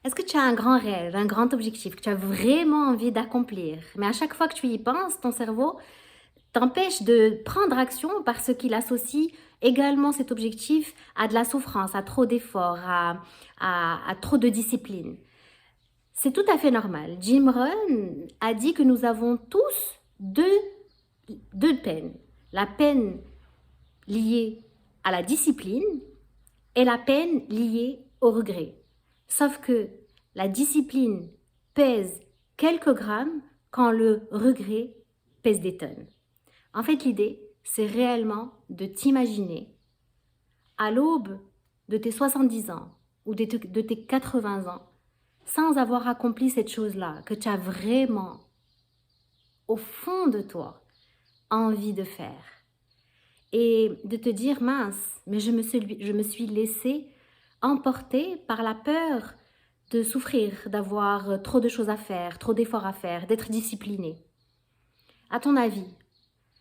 Est-ce que tu as un grand rêve, un grand objectif que tu as vraiment envie d'accomplir, mais à chaque fois que tu y penses, ton cerveau t'empêche de prendre action parce qu'il associe également cet objectif à de la souffrance, à trop d'efforts, à trop de discipline. C'est tout à fait normal. Jim Rohn a dit que nous avons tous deux peines. La peine liée à la discipline et la peine liée au regret. Sauf que la discipline pèse quelques grammes quand le regret pèse des tonnes. En fait, l'idée, c'est réellement de t'imaginer à l'aube de tes 70 ans ou de tes 80 ans, sans avoir accompli cette chose-là que tu as vraiment, au fond de toi, envie de faire. Et de te dire, mince, mais je me suis laissée emporter par la peur de souffrir, d'avoir trop de choses à faire, trop d'efforts à faire, d'être disciplinée. À ton avis,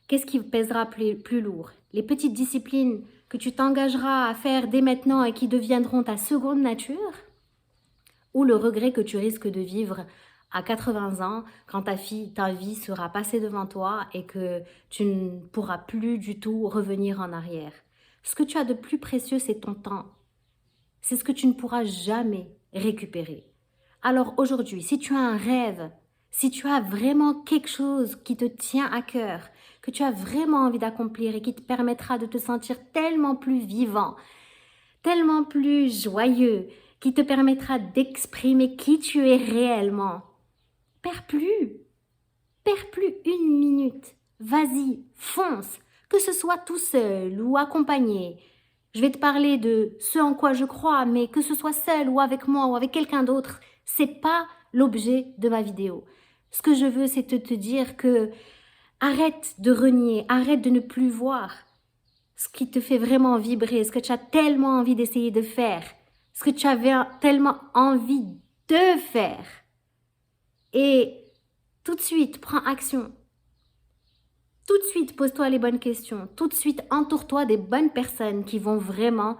qu'est-ce qui pèsera plus lourd? Les petites disciplines que tu t'engageras à faire dès maintenant et qui deviendront ta seconde nature? Ou le regret que tu risques de vivre à 80 ans quand ta vie sera passée devant toi et que tu ne pourras plus du tout revenir en arrière? Ce que tu as de plus précieux, c'est ton temps. C'est ce que tu ne pourras jamais récupérer. Alors aujourd'hui, si tu as un rêve, si tu as vraiment quelque chose qui te tient à cœur, que tu as vraiment envie d'accomplir et qui te permettra de te sentir tellement plus vivant, tellement plus joyeux, qui te permettra d'exprimer qui tu es réellement, perds plus, perds plus une minute. Vas-y, fonce, que ce soit tout seul ou accompagné. Je vais te parler de ce en quoi je crois, mais que ce soit seul ou avec moi ou avec quelqu'un d'autre, c'est pas l'objet de ma vidéo. Ce que je veux, c'est te dire que arrête de renier, arrête de ne plus voir ce qui te fait vraiment vibrer, ce que tu as tellement envie d'essayer de faire, ce que tu avais tellement envie de faire. Et tout de suite, prends action. Tout de suite, pose-toi les bonnes questions. Tout de suite, entoure-toi des bonnes personnes qui vont vraiment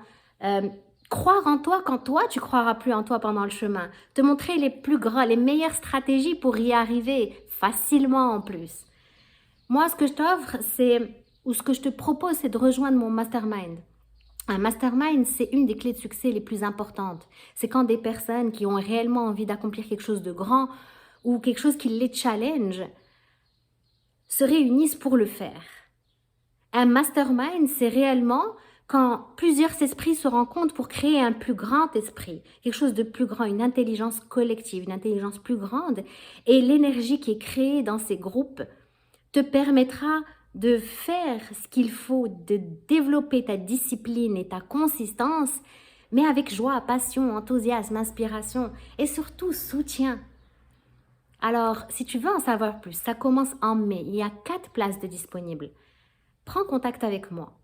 croire en toi quand toi, tu croiras plus en toi pendant le chemin. Te montrer les meilleures stratégies pour y arriver facilement en plus. Moi, ce que je t'offre, ou ce que je te propose, c'est de rejoindre mon mastermind. Un mastermind, c'est une des clés de succès les plus importantes. C'est quand des personnes qui ont réellement envie d'accomplir quelque chose de grand ou quelque chose qui les challenge se réunissent pour le faire. Un mastermind, c'est réellement quand plusieurs esprits se rencontrent pour créer un plus grand esprit, quelque chose de plus grand, une intelligence collective, une intelligence plus grande. Et l'énergie qui est créée dans ces groupes te permettra de faire ce qu'il faut, de développer ta discipline et ta consistance, mais avec joie, passion, enthousiasme, inspiration et surtout soutien. Alors, si tu veux en savoir plus, ça commence en mai. Il y a 4 places de disponibles. Prends contact avec moi.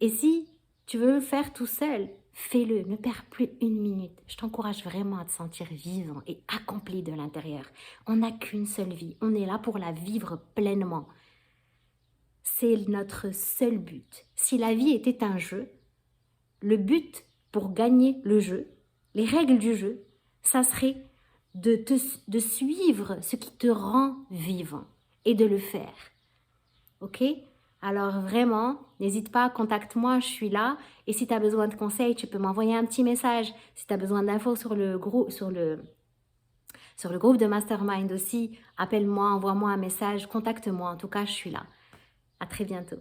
Et si tu veux le faire tout seul, fais-le. Ne perds plus une minute. Je t'encourage vraiment à te sentir vivant et accompli de l'intérieur. On n'a qu'une seule vie. On est là pour la vivre pleinement. C'est notre seul but. Si la vie était un jeu, le but pour gagner le jeu, les règles du jeu, ça serait de suivre ce qui te rend vivant et de le faire. Ok? Alors vraiment, n'hésite pas, contacte-moi, je suis là. Et si tu as besoin de conseils, tu peux m'envoyer un petit message. Si tu as besoin d'infos sur le groupe, sur le groupe de Mastermind aussi, appelle-moi, envoie-moi un message, contacte-moi. En tout cas, je suis là. À très bientôt.